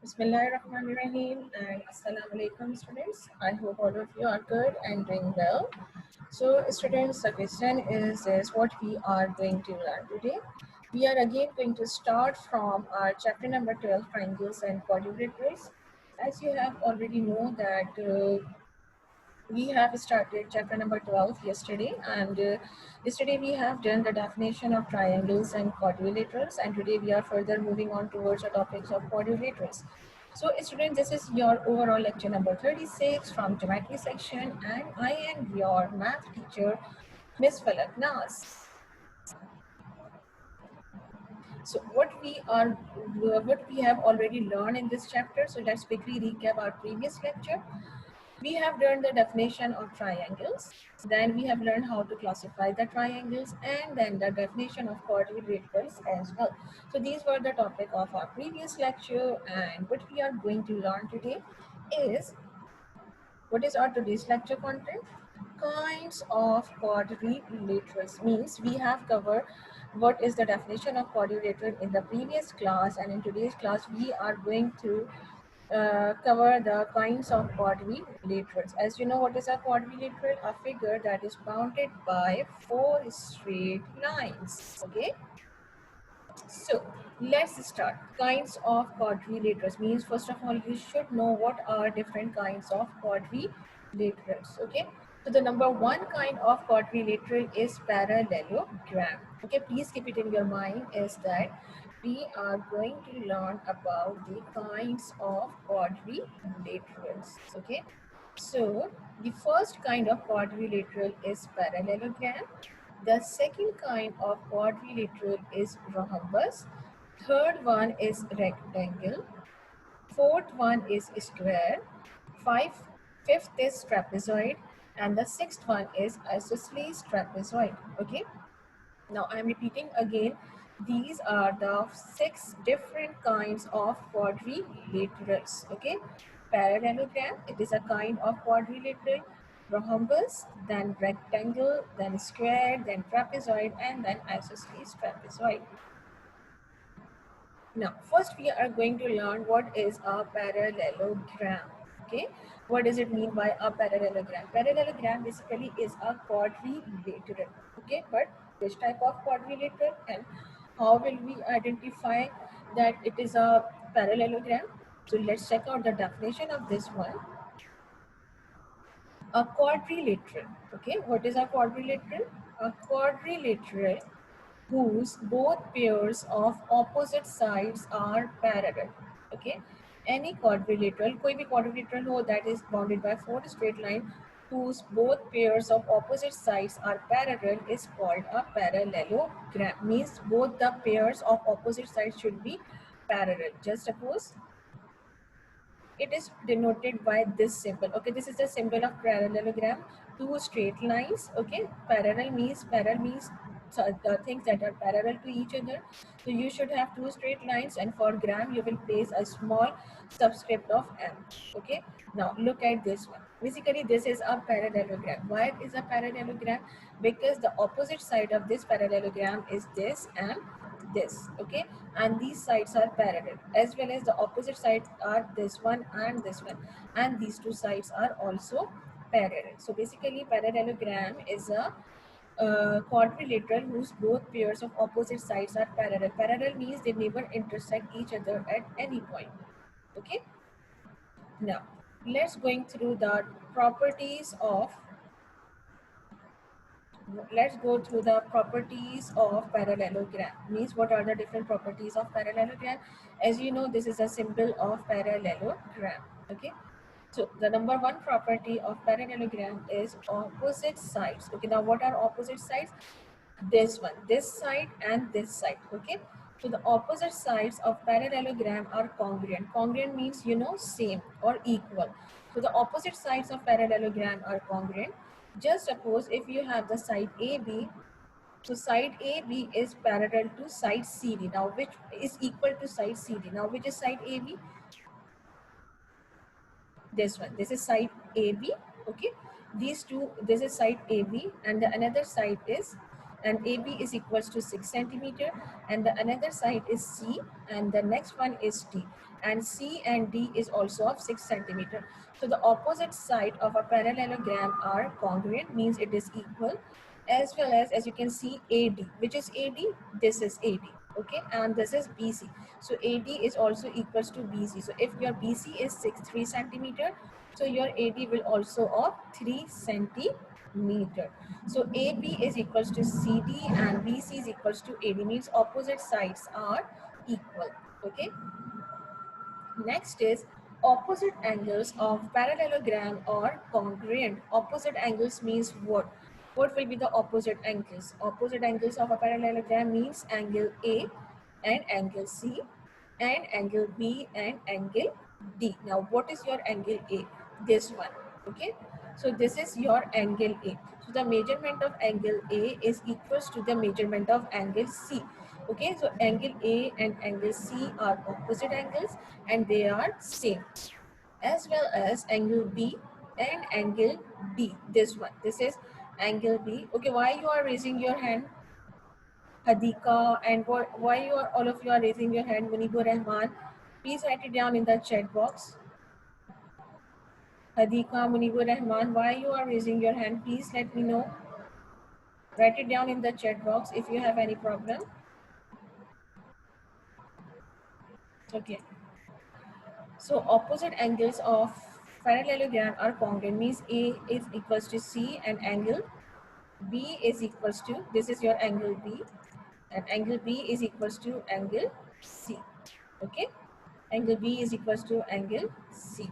Bismillahirrahmanirrahim and Assalamu alaikum students. I hope all of you are good and doing well. So students, the question is this: what we are going to learn today. We are again going to start from our chapter number 12, triangles and quadrilaterals. As you have already know that we have started chapter number 12 yesterday, and yesterday we have done the definition of triangles and quadrilaterals, and today we are further moving on towards the topics of quadrilaterals. So students, this is your overall lecture number 36 from geometry section, and I am your math teacher, Miss Falak Nas. So what we have already learned in this chapter, so let's quickly recap our previous lecture. We have learned the definition of triangles, then we have learned how to classify the triangles, and then the definition of quadrilaterals as well. So these were the topic of our previous lecture, and what we are going to learn today is, what is our today's lecture content? Kinds of quadrilaterals. Means we have covered what is the definition of quadrilateral in the previous class, and in today's class we are going to cover the kinds of quadrilaterals. As you know, what is a quadrilateral? A figure that is bounded by four straight lines. Okay, so let's start. Kinds of quadrilaterals means, first of all, you should know what are different kinds of quadrilaterals. Okay, so the number one kind of quadrilateral is parallelogram. Okay, please keep it in your mind is that we are going to learn about the kinds of quadrilaterals. Okay, so the first kind of quadrilateral is parallelogram. The second kind of quadrilateral is rhombus. Third one is rectangle. Fourth one is square. Five, fifth is trapezoid. And the sixth one is isosceles trapezoid. Okay. Now I'm repeating again. These are the six different kinds of quadrilaterals. Okay. Parallelogram, it is a kind of quadrilateral. Rhombus, then rectangle, then square, then trapezoid, and then isosceles trapezoid. Now, first we are going to learn what is a parallelogram. Okay, what does it mean by a parallelogram? Parallelogram basically is a quadrilateral. Okay, but which type of quadrilateral and how will we identify that it is a parallelogram? So let's check out the definition of this one. A quadrilateral. Okay, what is a quadrilateral? A quadrilateral whose both pairs of opposite sides are parallel. Okay, any quadrilateral, कोई भी quadrilateral हो that is bounded by four straight line whose both pairs of opposite sides are parallel is called a parallelogram. Means both the pairs of opposite sides should be parallel. Just suppose it is denoted by this symbol. Okay, this is the symbol of parallelogram. Two straight lines. Okay, parallel means the things that are parallel to each other. So you should have two straight lines, and for gram you will place a small subscript of m. Okay, now look at this one. Basically this is a parallelogram. Why it is a parallelogram? Because the opposite side of this parallelogram is this and this. Okay, and these sides are parallel, as well as the opposite sides are this one and this one, and these two sides are also parallel. So basically parallelogram is a quadrilateral whose both pairs of opposite sides are parallel. Parallel means they never intersect each other at any point. Okay, now let's going through the properties of, let's go through the properties of parallelogram. Means what are the different properties of parallelogram? As you know, this is a symbol of parallelogram. Okay, so the number one property of parallelogram is opposite sides. Okay, now what are opposite sides? This one, this side and this side. Okay, so the opposite sides of parallelogram are congruent. Congruent means, you know, same or equal. So the opposite sides of parallelogram are congruent. Just suppose if you have the side AB, so side AB is parallel to side CD. Now which is equal to side CD? Now which is side AB? This one. This is side AB. Okay, these two, this is side AB, and the another side is and AB is equals to 6 centimeter, and the another side is C, and the next one is D, and C and D is also of 6 centimeter. So the opposite side of a parallelogram are congruent, means it is equal, as well as you can see AD, which is AD, this is AD, okay, and this is BC. So AD is also equals to BC. So if your BC is 3 centimeter, so your AD will also of 3 centimeter. So AB is equals to CD and BC is equals to AD, means opposite sides are equal, okay. Next is opposite angles of parallelogram or congruent. Opposite angles means what? What will be the opposite angles? Opposite angles of a parallelogram means angle A and angle C and angle B and angle D. Now what is your angle A? This one, okay? So this is your angle A. So the measurement of angle A is equals to the measurement of angle C. Okay, so angle A and angle C are opposite angles and they are same, as well as angle B and angle D. This one, this is angle B. Okay, why you are raising your hand, Hadika, and why you are all of you are raising your hand, Munibur Rahman? Please write it down in the chat box. Hadika, Munibur Rahman, why you are raising your hand? Please let me know. Write it down in the chat box if you have any problem. Okay. So opposite angles of parallelogram are congruent, means A is equals to C and angle B is equals to, this is your angle B, and angle B is equals to angle C. Okay, angle B is equals to angle C.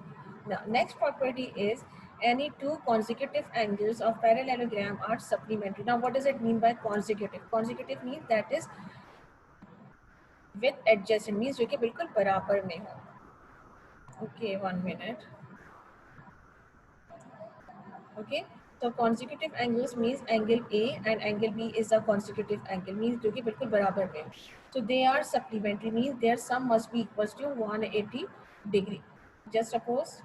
Now next property is any two consecutive angles of parallelogram are supplementary. Now what does it mean by consecutive? Consecutive means that is with adjacent, means जो कि बिल्कुल बराबर में हो. Okay, 1 minute. Okay, so consecutive angles means angle A and angle B is a consecutive angle, means जो कि बिल्कुल बराबर में. So they are supplementary, means their sum must be equals to 180 degree. Just suppose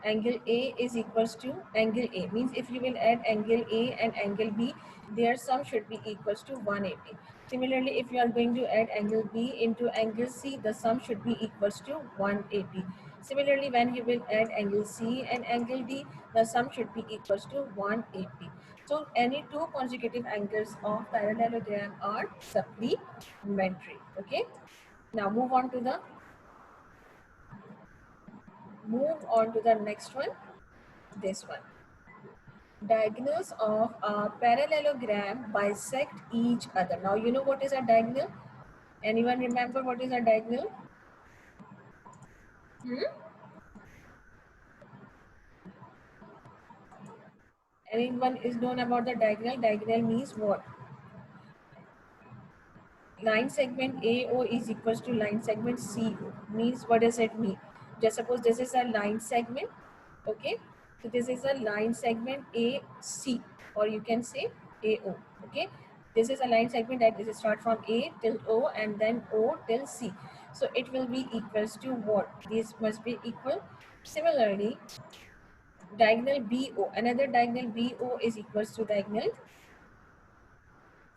angle A is equals to angle A, means if you will add angle A and angle B, their sum should be equals to 180. Similarly, if you are going to add angle B into angle C, the sum should be equals to 180. Similarly, when you will add angle C and angle D, the sum should be equals to 180. So any two consecutive angles of parallelogram are supplementary. Okay. Now move on to the next one. This one. Diagonals of a parallelogram bisect each other. Now you know what is a diagonal? Anyone remember what is a diagonal? Anyone is known about the diagonal? Diagonal means what? Line segment AO is equals to line segment CO. Means what does it mean? Just suppose this is a line segment. Okay. So this is a line segment AC, or you can say AO. Okay. This is a line segment that is start from A till O and then O till C. So it will be equals to what? These must be equal. Similarly, diagonal BO, another diagonal BO is equals to diagonal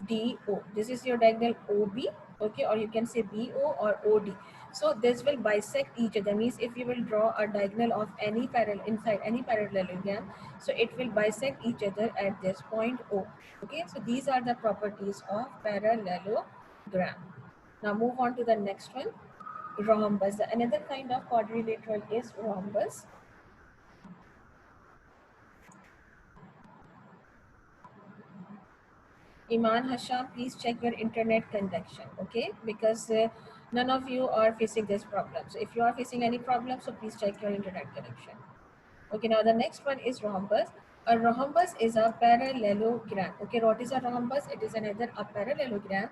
DO. This is your diagonal OB, okay, or you can say BO or OD. So this will bisect each other, means if you will draw a diagonal of any parallel inside any parallelogram, so it will bisect each other at this point O. Okay, so these are the properties of parallelogram. Now move on to the next one, rhombus. Another kind of quadrilateral is rhombus. Iman Hasham, please check your internet connection, okay? Because none of you are facing this problem. So if you are facing any problem, so please check your internet connection. Okay, now the next one is rhombus. A rhombus is a parallelogram. Okay, what is a rhombus? It is another a parallelogram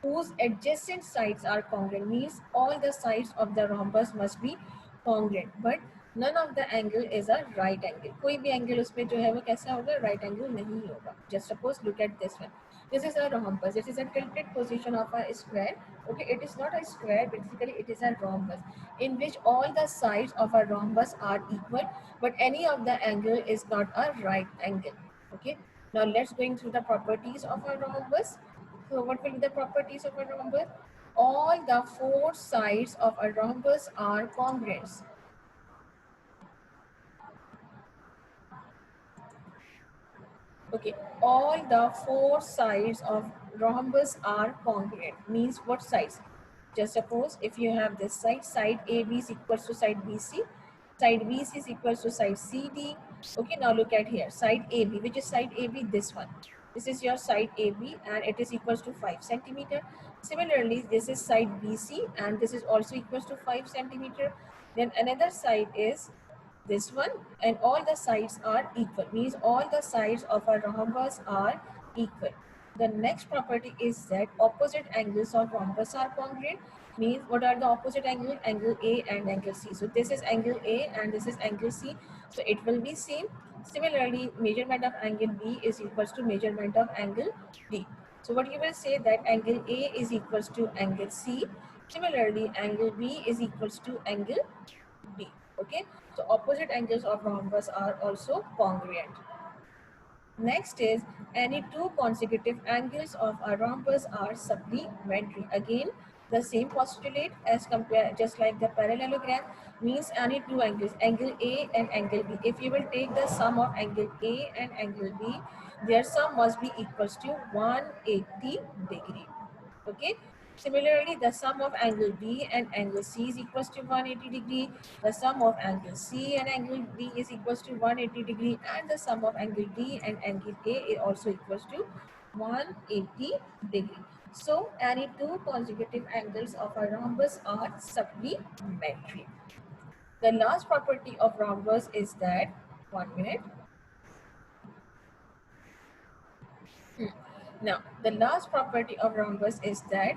whose adjacent sides are congruent. Means all the sides of the rhombus must be congruent, but none of the angle is a right angle. कोई भी angle उसमें जो है वो कैसा होगा? Right angle नहीं होगा. Just suppose look at this one. This is a rhombus. It is a tilted position of a square. Okay, it is not a square. Basically, it is a rhombus in which all the sides of a rhombus are equal, but any of the angle is not a right angle. Okay. Now let's going through the properties of a rhombus. So what will be the properties of a rhombus? All the four sides of a rhombus are congruent. Okay, all the four sides of rhombus are congruent. Means what sides? Just suppose if you have this side, side AB is equals to side BC, side BC is equals to side CD. Okay, now look at here, side AB, which is side AB, this one. This is your side AB and it is equals to 5 centimeter. Similarly, this is side BC and this is also equals to 5 centimeter. Then another side is this one, and all the sides are equal, means all the sides of a rhombus are equal. The next property is that opposite angles of rhombus are congruent. Means what are the opposite angles? Angle A and angle C. So this is angle A and this is angle C, so it will be same. Similarly, measurement of angle B is equals to measurement of angle D. So what you will say that angle A is equals to angle C. Similarly, angle B is equals to angle D. Okay, so opposite angles of rhombus are also congruent. Next is any two consecutive angles of a rhombus are supplementary. Again, the same postulate as compare, just like the parallelogram, means any two angles, angle A and angle B. If you will take the sum of angle A and angle B, their sum must be equals to 180 degree. Okay. Similarly, the sum of angle B and angle C is equals to 180 degree. The sum of angle C and angle D is equals to 180 degree, and the sum of angle D and angle A is also equals to 180 degree. So, any two consecutive angles of a rhombus are supplementary. The last property of rhombus is that, 1 minute. Now, the last property of rhombus is that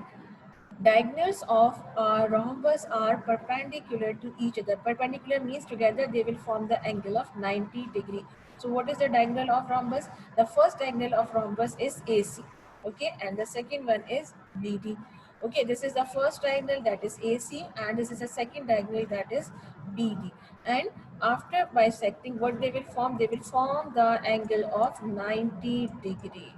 diagonals of a rhombus are perpendicular to each other. Perpendicular means together they will form the angle of 90 degree. So what is the diagonal of rhombus? The first diagonal of rhombus is AC. Okay, and the second one is BD. Okay, this is the first diagonal, that is AC, and this is the second diagonal, that is BD. And after bisecting, what they will form? They will form the angle of 90 degree.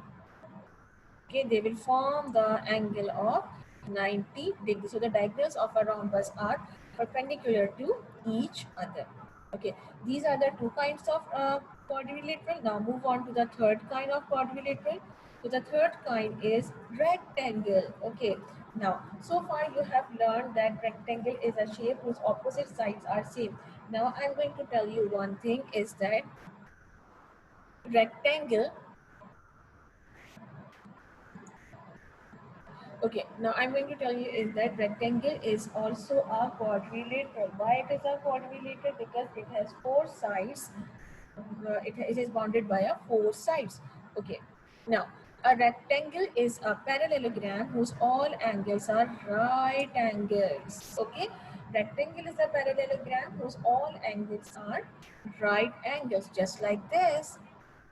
Okay, they will form the angle of 90 degrees. So the diagonals of a rhombus are perpendicular to each other. Okay, these are the two kinds of quadrilateral. Now move on to the third kind of quadrilateral. So the third kind is rectangle. Okay, now so far you have learned that rectangle is a shape whose opposite sides are same. Now I'm going to tell you one thing is that rectangle. Okay, now I'm going to tell you is that rectangle is also a quadrilateral. Why it is a quadrilateral? Because it has four sides. It is bounded by a four sides. Okay, now a rectangle is a parallelogram whose all angles are right angles. Okay, rectangle is a parallelogram whose all angles are right angles, just like this.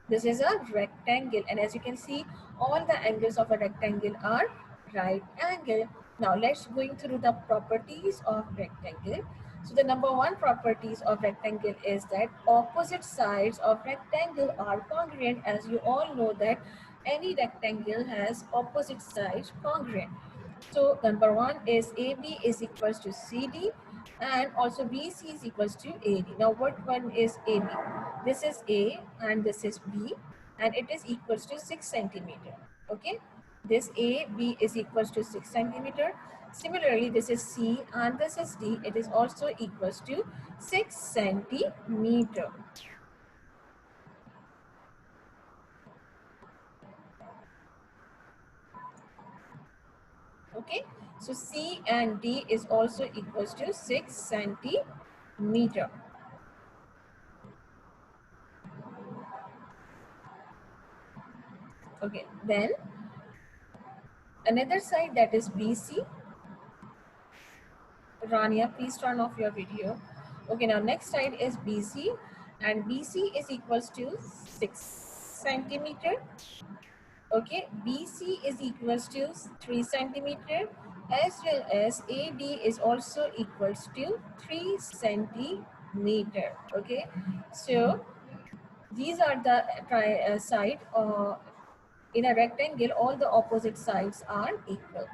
This is a rectangle, and as you can see, all the angles of a rectangle are right angle. Now let's going through the properties of rectangle. So the number one properties of rectangle is that opposite sides of rectangle are congruent. As you all know that any rectangle has opposite sides congruent. So number one is AB is equals to CD and also BC is equals to AD. Now what one is AB? This is A and this is B and it is equals to 6 centimeter. Okay. This A, B is equals to 6 centimeter. Similarly, this is C and this is D. It is also equals to 6 centimeter. Okay. So C and D is also equals to 6 centimeter. Okay. Then another side, that is BC. Rania, please turn off your video. Okay, now next side is BC and BC is equals to 6 centimeter. Okay, BC is equals to 3 centimeter as well as AD is also equals to 3 centimeter. Okay, so These are the side in a rectangle, all the opposite sides are equal.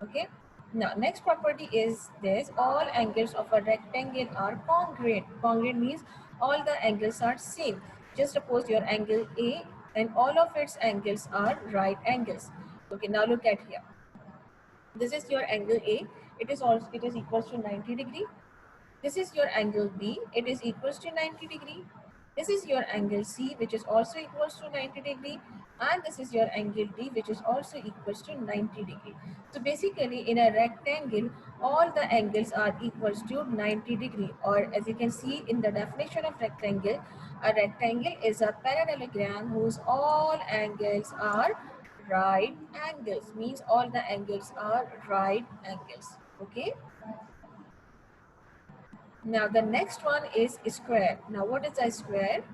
Okay. Now, next property is this: all angles of a rectangle are congruent. Congruent means all the angles are same. Just suppose your angle A and all of its angles are right angles. Okay. Now look at here. This is your angle A. It is equals to 90 degree. This is your angle B, it is equals to 90 degree. This is your angle C, which is also equals to 90 degree. And this is your angle D, which is also equals to 90 degree. So basically in a rectangle, all the angles are equals to 90 degree. Or as you can see in the definition of rectangle, a rectangle is a parallelogram whose all angles are right angles. Means all the angles are right angles. Okay. Now the next one is square. Now what is a square?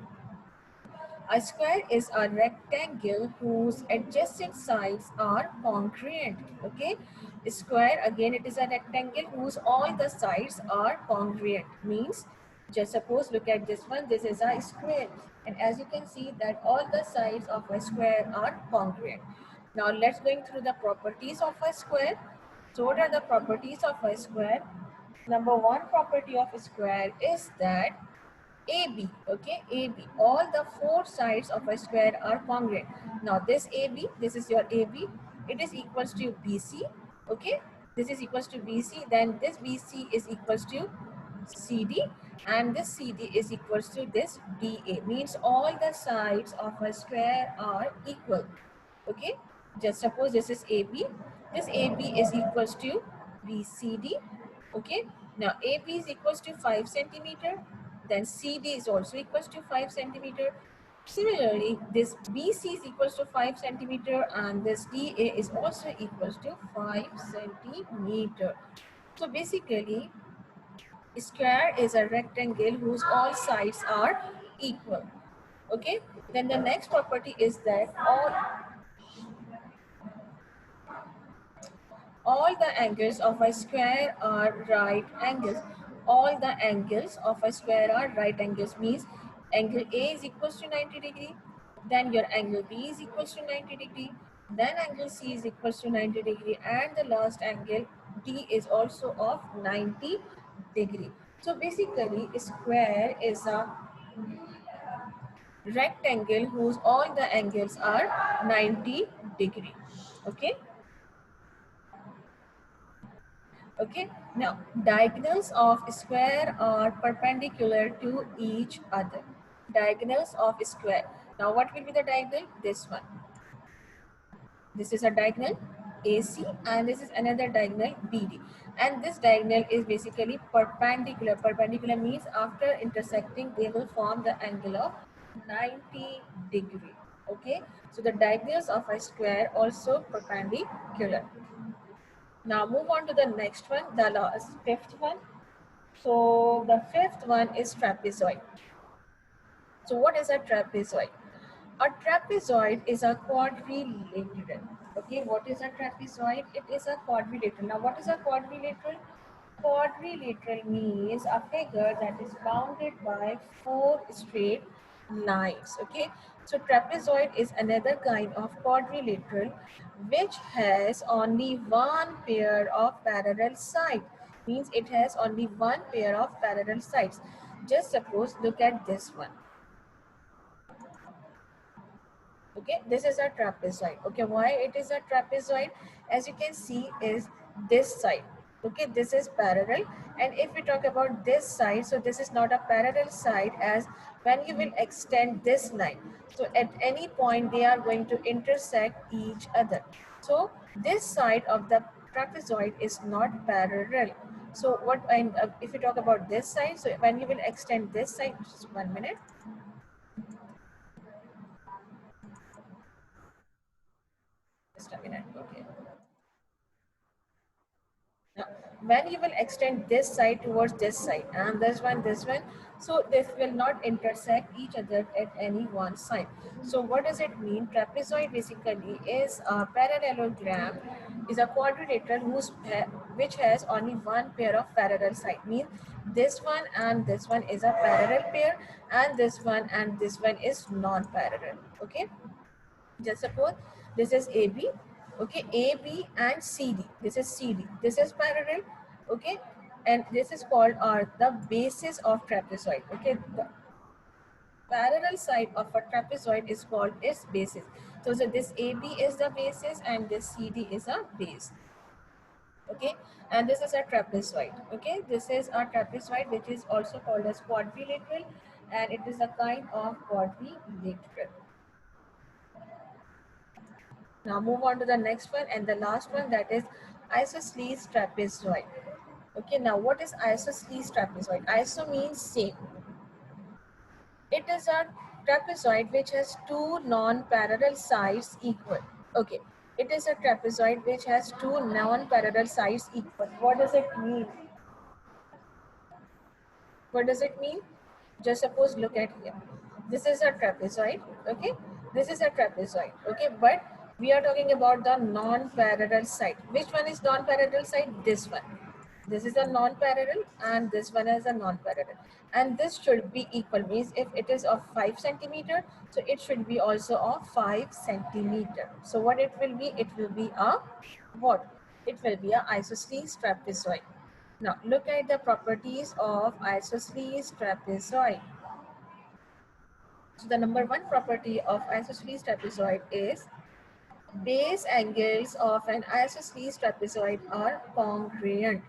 A square is a rectangle whose adjacent sides are congruent. Okay. Square, again, it is a rectangle whose all the sides are congruent. Means, just suppose, look at this one. This is a square. And as you can see that all the sides of a square are congruent. Now let's going through the properties of a square. So what are the properties of a square? Number one property of a square is that AB, okay, AB, all the four sides of a square are congruent. Now this AB, this is your AB, it is equals to BC, okay, this is equals to BC, then this BC is equals to CD, and this CD is equals to this DA, means all the sides of a square are equal. Okay, just suppose this is AB, this AB is equals to BCD. Okay, now AB is equals to 5 centimeter, then CD is also equals to 5 centimeter. Similarly, this BC is equals to 5 centimeter and this DA is also equals to 5 centimeter. So basically, square is a rectangle whose all sides are equal. Okay, then the next property is that all the angles of a square are right angles. All the angles of a square are right angles, means angle A is equals to 90 degree, then your angle B is equals to 90 degree, then angle C is equals to 90 degree, and the last angle D is also of 90 degree. So basically, a square is a rectangle whose all the angles are 90 degree. Okay. Okay, now diagonals of square are perpendicular to each other. Diagonals of square. Now what will be the diagonal? This one. This is a diagonal AC and this is another diagonal BD. And this diagonal is basically perpendicular. Perpendicular means after intersecting they will form the angle of 90 degree. Okay, so the diagonals of a square also perpendicular. Now move on to the next one, the last fifth one. So the fifth one is trapezoid. So what is a trapezoid? A trapezoid is a quadrilateral. Okay, what is a trapezoid? It is a quadrilateral. Now what is a quadrilateral? Quadrilateral means a figure that is bounded by four straight lines. Okay, so trapezoid is another kind of quadrilateral which has only one pair of parallel sides. Means it has only one pair of parallel sides. Just suppose, look at this one. Okay, this is a trapezoid. Okay, why it is a trapezoid? As you can see is this side. Okay, this is parallel, and if we talk about this side, so this is not a parallel side, as when you will extend this line, so at any point they are going to intersect each other. So this side of the trapezoid is not parallel. So what, and if you talk about this side, so when you will extend this side, just 1 minute. Just a minute. Okay. Now, when you will extend this side towards this side and this one, so this will not intersect each other at any one side. So what does it mean? Trapezoid basically is a parallelogram, is a quadrilateral whose which has only one pair of parallel side. Means this one and this one is a parallel pair, and this one and this one is non-parallel. Okay, just suppose this is AB. Okay, AB and CD. This is CD. This is parallel. Okay, and this is called the bases of trapezoid. Okay, the parallel side of a trapezoid is called its basis. So this AB is the basis and this CD is a base. Okay, and this is a trapezoid. Okay, this is a trapezoid which is also called as quadrilateral, and it is a kind of quadrilateral. Now move on to the next one and the last one, that is isosceles trapezoid. Okay, now what is isosceles trapezoid? Iso means same. It is a trapezoid which has two non-parallel sides equal. Okay, it is a trapezoid which has two non-parallel sides equal. What does it mean? What does it mean? Just suppose, look at here. This is a trapezoid, okay? This is a trapezoid, okay? But we are talking about the non-parallel side. Which one is non-parallel side? This one. This is a non-parallel and this one is a non-parallel. And this should be equal, means if it is of 5 centimeter, so it should be also of 5 centimeter. So what it will be? It will be a what? It will be a isosceles trapezoid. Now look at the properties of isosceles trapezoid. So the number one property of isosceles trapezoid is base angles of an isosceles trapezoid are congruent.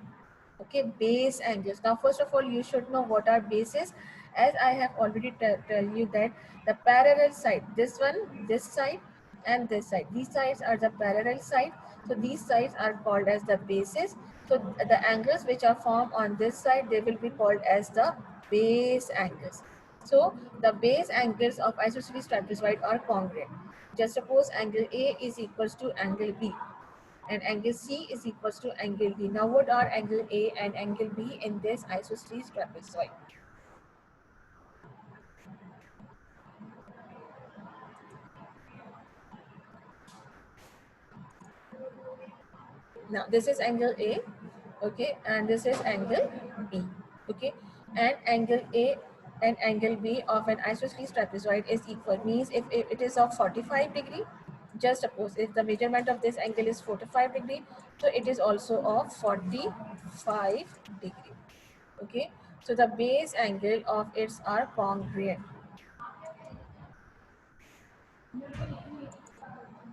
Okay, base angles. Now first of all you should know what are bases, as I have already tell you that the parallel side, this one, this side and this side, these sides are the parallel side, so these sides are called as the bases. So the angles which are formed on this side, they will be called as the base angles. So the base angles of isosceles trapezoid are congruent. Just suppose angle A is equals to angle B and angle C is equals to angle D. Now what are angle A and angle B in this isosceles trapezoid? Now this is angle A, okay, and this is angle B, okay, and angle A and angle B of an isosceles trapezoid is equal, means if it is of 45 degree, just suppose if the measurement of this angle is 45 degree, so it is also of 45 degree, okay. So the base angle of its are congruent,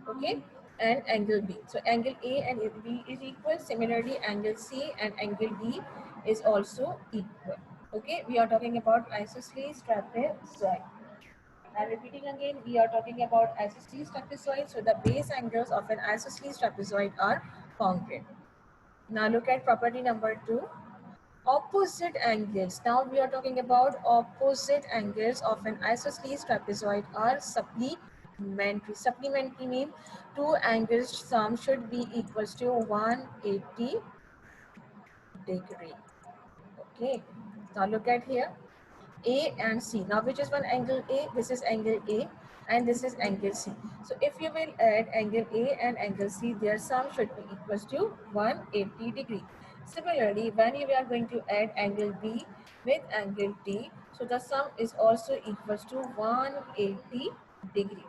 okay, and angle B. So angle A and B is equal. Similarly, angle C and angle D is also equal. Okay, we are talking about isosceles trapezoid. I'm repeating again, we are talking about isosceles trapezoid. So the base angles of an isosceles trapezoid are congruent. Now look at property number 2. Opposite angles. Now we are talking about opposite angles of an isosceles trapezoid are supplementary. Supplementary means two angles sum should be equals to 180 degree. Okay. Now look at here. A and C. Now which is one angle A? This is angle A and this is angle C. So if you will add angle A and angle C, their sum should be equals to 180 degree. Similarly, when you are going to add angle B with angle D, so the sum is also equals to 180 degree.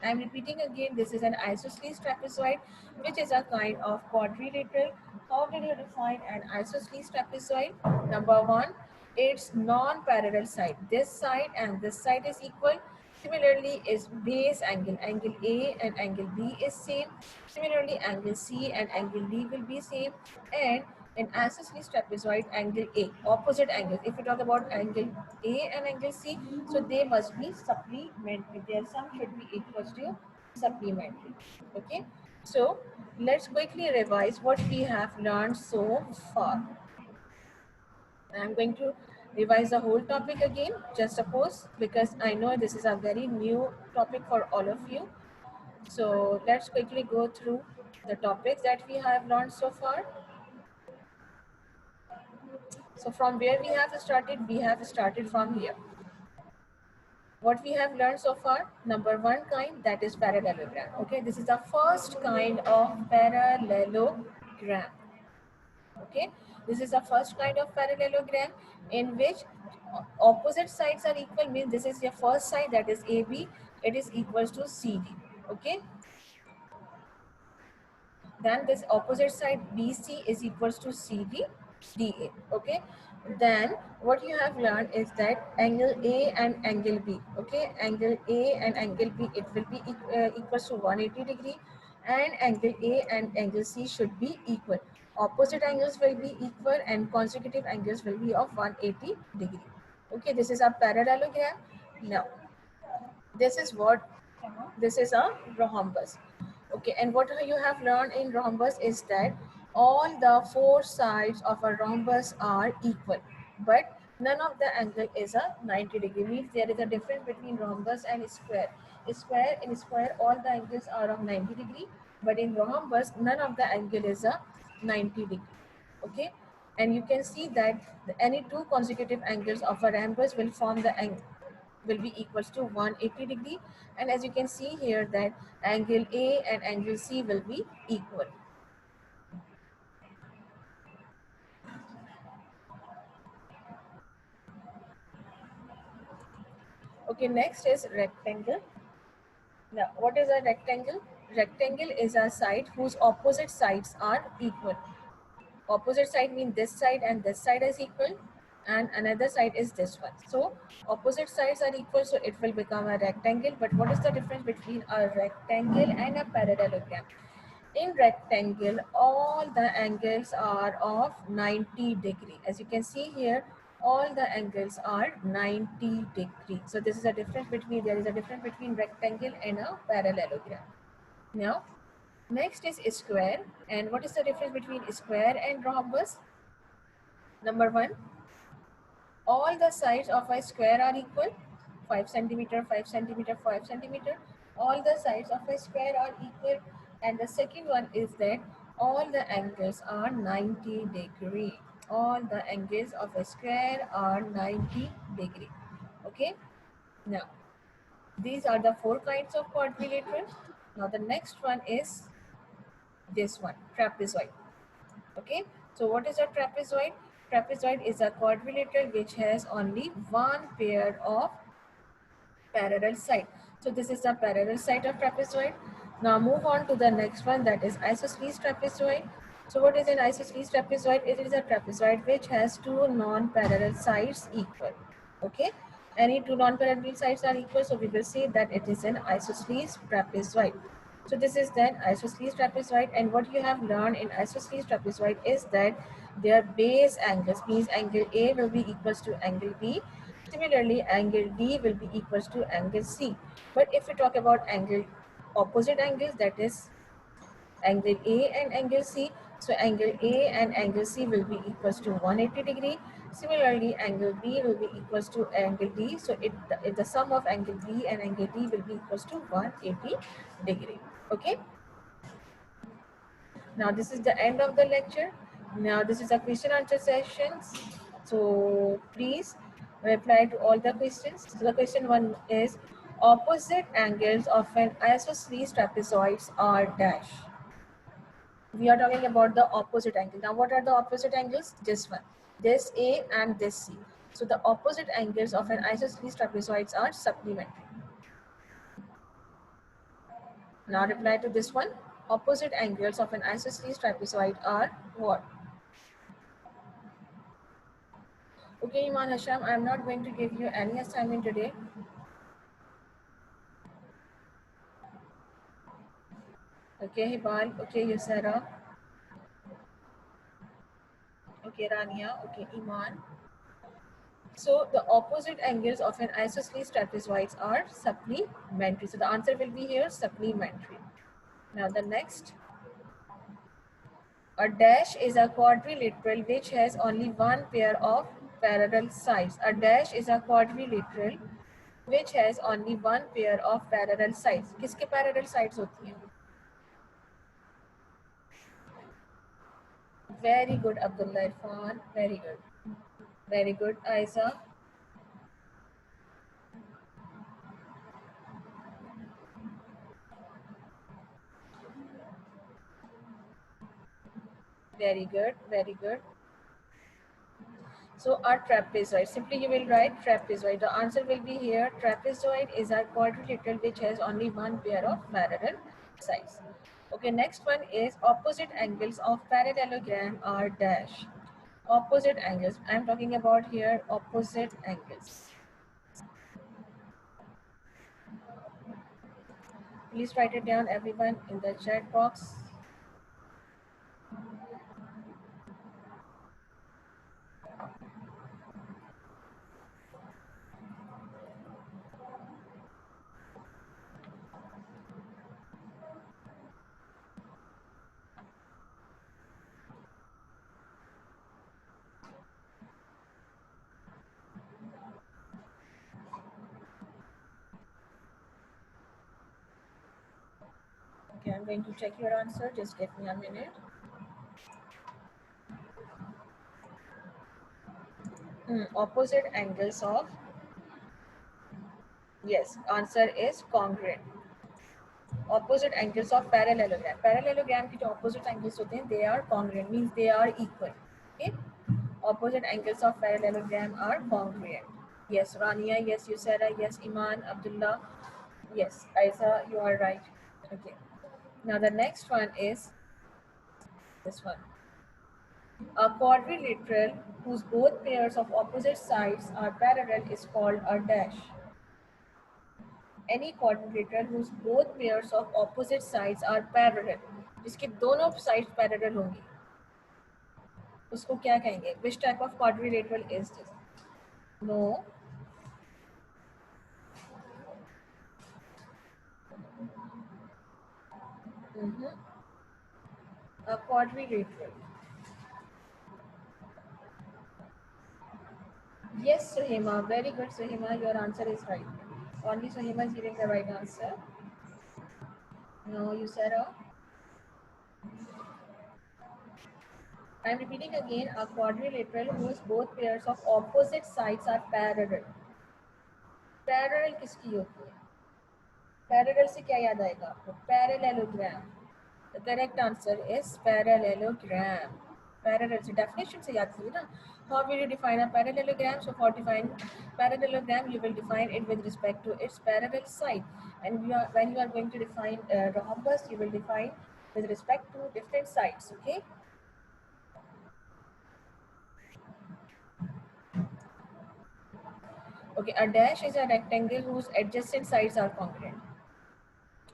I am repeating again, this is an isosceles trapezoid, which is a kind of quadrilateral. How did you define an isosceles trapezoid? Number one, its non-parallel side. This side and this side is equal. Similarly, its base angle, angle A and angle B is same. Similarly, angle C and angle D will be same. And in isosceles trapezoid, angle A, opposite angles. If we talk about angle A and angle C, so they must be supplementary. Their sum should be equals to supplementary. Okay. So let's quickly revise what we have learned so far. I'm going to revise the whole topic again, just suppose, because I know this is a very new topic for all of you. So let's quickly go through the topics that we have learned so far. So from where we have started from here. What we have learned so far, number one kind, that is parallelogram. Okay, this is the first kind of parallelogram. Okay, this is the first kind of parallelogram in which opposite sides are equal, means this is your first side, that is AB, it is equals to CD. Okay, then this opposite side BC is equals to CD DA. Okay, then what you have learned is that angle A and angle B, okay, angle A and angle B, it will be equals to 180 degree, and angle A and angle C should be equal. Opposite angles will be equal and consecutive angles will be of 180 degree. Okay, this is a parallelogram. Now this is what, this is a rhombus. Okay, and what you have learned in rhombus is that all the four sides of a rhombus are equal, but none of the angle is a 90 degree. Means there is a difference between rhombus and square. Square, in square all the angles are of 90 degree, but in rhombus none of the angle is a 90 degree. Okay, and you can see that any two consecutive angles of a rhombus will form the angle, will be equals to 180 degree, and as you can see here that angle A and angle C will be equal. Okay, next is rectangle. Now what is a rectangle? Rectangle is a side whose opposite sides are equal. Opposite side means this side and this side is equal, and another side is this one. So opposite sides are equal, so it will become a rectangle. But what is the difference between a rectangle and a parallelogram? In rectangle, all the angles are of 90 degree. As you can see here, all the angles are 90 degree. So this is a difference between, there is a difference between rectangle and a parallelogram. Now, next is square. And what is the difference between square and rhombus? Number one, all the sides of a square are equal, 5 centimeter, 5 centimeter, 5 centimeter. All the sides of a square are equal. And the second one is that all the angles are 90 degree. All the angles of a square are 90 degree. Okay. Now, these are the four kinds of quadrilateral. Now, the next one is this one, trapezoid. Okay, so what is a trapezoid? Trapezoid is a quadrilateral which has only one pair of parallel side. So this is the parallel side of trapezoid. Now move on to the next one, that is isosceles trapezoid. So what is an isosceles trapezoid? It is a trapezoid which has two non-parallel sides equal. Okay, any two non-parallel sides are equal, so we will say that it is an isosceles trapezoid. So this is then isosceles trapezoid, and what you have learned in isosceles trapezoid is that their base angles, means angle A will be equals to angle B. Similarly, angle D will be equals to angle C. But if we talk about angle, opposite angles, that is angle A and angle C, so angle A and angle C will be equals to 180 degree. Similarly, angle B will be equals to angle D, so the sum of angle B and angle D will be equals to 180 degree. Okay. Now this is the end of the lecture. Now this is a question answer sessions. So please reply to all the questions. So the question one is, opposite angles of an isosceles trapezoids are dash. We are talking about the opposite angle. Now what are the opposite angles? This one, this A and this C. So the opposite angles of an isosceles trapezoids are supplementary. Now reply to this one. Opposite angles of an isosceles trapezoid are what? Okay, Iman Hasham, I am not going to give you any assignment today. Okay, Hibal. Okay, Yusara. Okay, Rania. Okay, Iman. So the opposite angles of an isosceles trapezoids are supplementary. So the answer will be here, supplementary. Now the next. A dash is a quadrilateral which has only one pair of parallel sides. A dash is a quadrilateral which has only one pair of parallel sides. किसके parallel sides होती हैं? Very good, Abdullah Irfan. Very good. Very good, Aiza. Very good, very good. So our trapezoid, simply you will write trapezoid. The answer will be here. Trapezoid is a quadrilateral which has only one pair of parallel sides. Okay, next one is opposite angles of parallelogram are dash. Opposite angles. I am talking about here opposite angles. Please write it down, everyone, in the chat box. Okay, I'm going to check your answer. Just give me a minute. Opposite angles of, yes, answer is congruent. Opposite angles of parallelogram. Parallelogram के जो opposite angles होते हैं, they are congruent, means they are equal. Okay. Opposite angles of parallelogram are congruent. Yes, Rania. Yes, Yusara. Yes, Iman, Abdullah. Yes, Aiza, you are right. Okay. Now the next one is this one. A quadrilateral whose both pairs of opposite sides are parallel is called a dash. Any quadrilateral whose both pairs of opposite sides are parallel, जिसके दोनों sides parallel होंगी, उसको क्या कहेंगे? Which type of quadrilateral is this? No. A quadrilateral. Yes, Suhema. Very good, Suhema. Your answer is right. Only Suhema is giving the right answer. No, you said I am repeating again. A quadrilateral whose both pairs of opposite sides are parallel. Parallel किसकी होती है? Parallel से क्या याद आएगा आपको? Parallelogram. The correct answer is parallelogram. Parallel से definition से याद कीजिए ना. How will you define a parallelogram? So for define parallelogram, you will define it with respect to its parallel side. And when you are going to define rhombus, you will define with respect to different sides. Okay. Okay. A dash is a rectangle whose adjacent sides are congruent.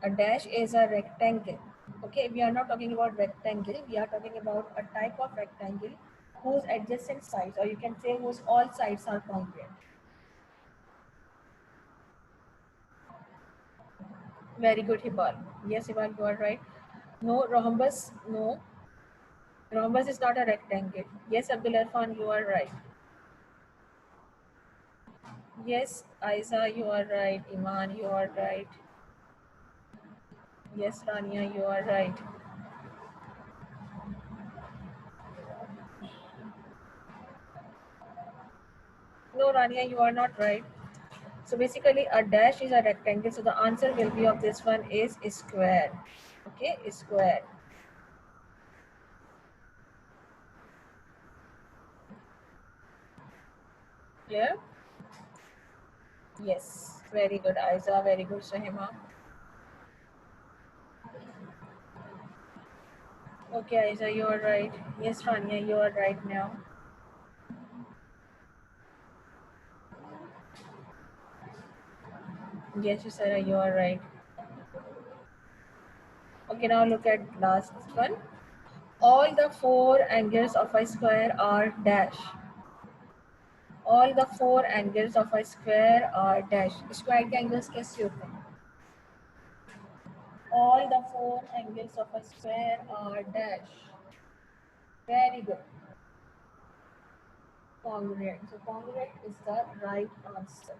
A dash is a rectangle. Okay, we are not talking about rectangle. We are talking about a type of rectangle whose adjacent sides, or you can say whose all sides are congruent. Very good, Hibal. Yes, Hibal, you are right. No, rhombus, no. Rhombus is not a rectangle. Yes, Abdul Irfan, you are right. Yes, Aiza, you are right. Iman, you are right. Yes, Rania, you are right. No, Rania, you are not right. So basically a dash is a rectangle. So the answer will be of this one is square. Okay, square. Clear? Yes. Very good, Aiza. Very good, Shahima. Okay, Aiza, you are right. Yes, Rania, you are right now. Yes, Sarah, you are right. Okay, now look at last one. All the four angles of a square are dash. All the four angles of a square are dash. Square के angles कैसे होते हैं? All the four angles of a square are dash. Very good. Congruent. So congruent is the right answer.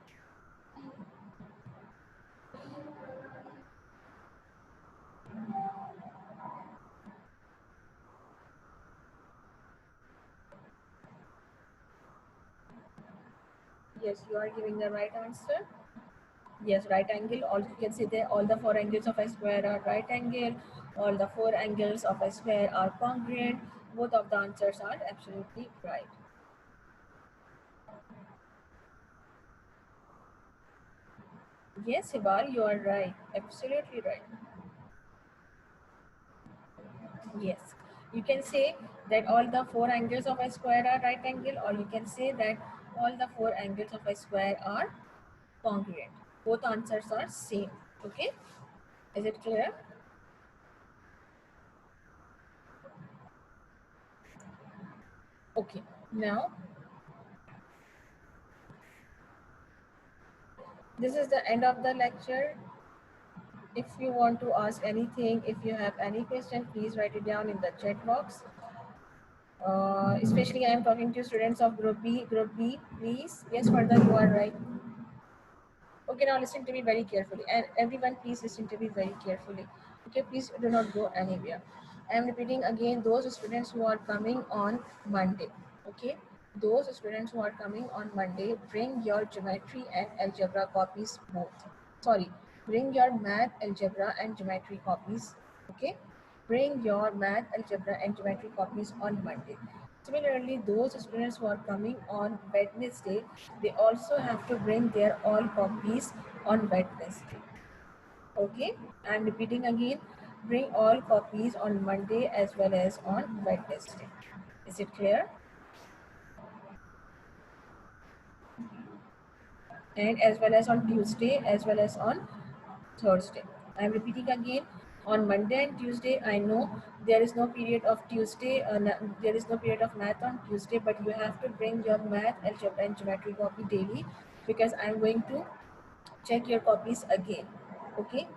Yes, you are giving the right answer. Yes, right angle. Also, you can see there all the four angles of a square are right angle. All the four angles of a square are congruent. both of the answers are absolutely right. Yes, Hibal, you are right. Absolutely right. Yes. You can say that all the four angles of a square are right angle, or you can say that all the four angles of a square are congruent. Both answers are same. Okay. Is it clear? Okay. Now, this is the end of the lecture. If you want to ask anything, if you have any question, please write it down in the chat box. Especially I am talking to students of group B. Group B, please. Yes, further you are right. Okay, now listen to me very carefully. And everyone, please listen to me very carefully. Okay, please do not go anywhere. I am repeating again, those students who are coming on Monday. Okay, those students who are coming on Monday, bring your geometry and algebra copies both. Sorry, bring your math, algebra, and geometry copies. Okay, bring your math, algebra, and geometry copies on Monday. Similarly, those students who are coming on Wednesday, they also have to bring their all copies on Wednesday. Okay, I'm repeating again, bring all copies on Monday as well as on Wednesday. Is it clear? And as well as on Tuesday as well as on Thursday. I'm repeating again, on Monday and Tuesday. I know there is no period of Tuesday, there is no period of math on Tuesday, but you have to bring your math, algebra, and geometry copy daily, because I'm going to check your copies again. Okay.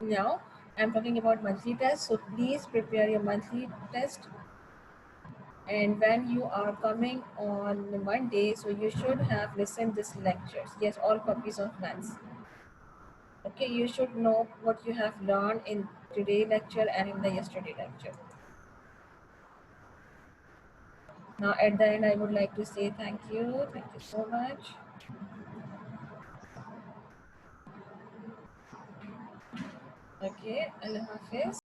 Now I'm talking about monthly tests, so please prepare your monthly test. And when you are coming on Monday, so you should have listened this lectures. Yes, all copies of maths. Okay, you should know what you have learned in today lecture and in the yesterday lecture. Now at the end, I would like to say thank you. Thank you so much. Okay, Allah Hafiz.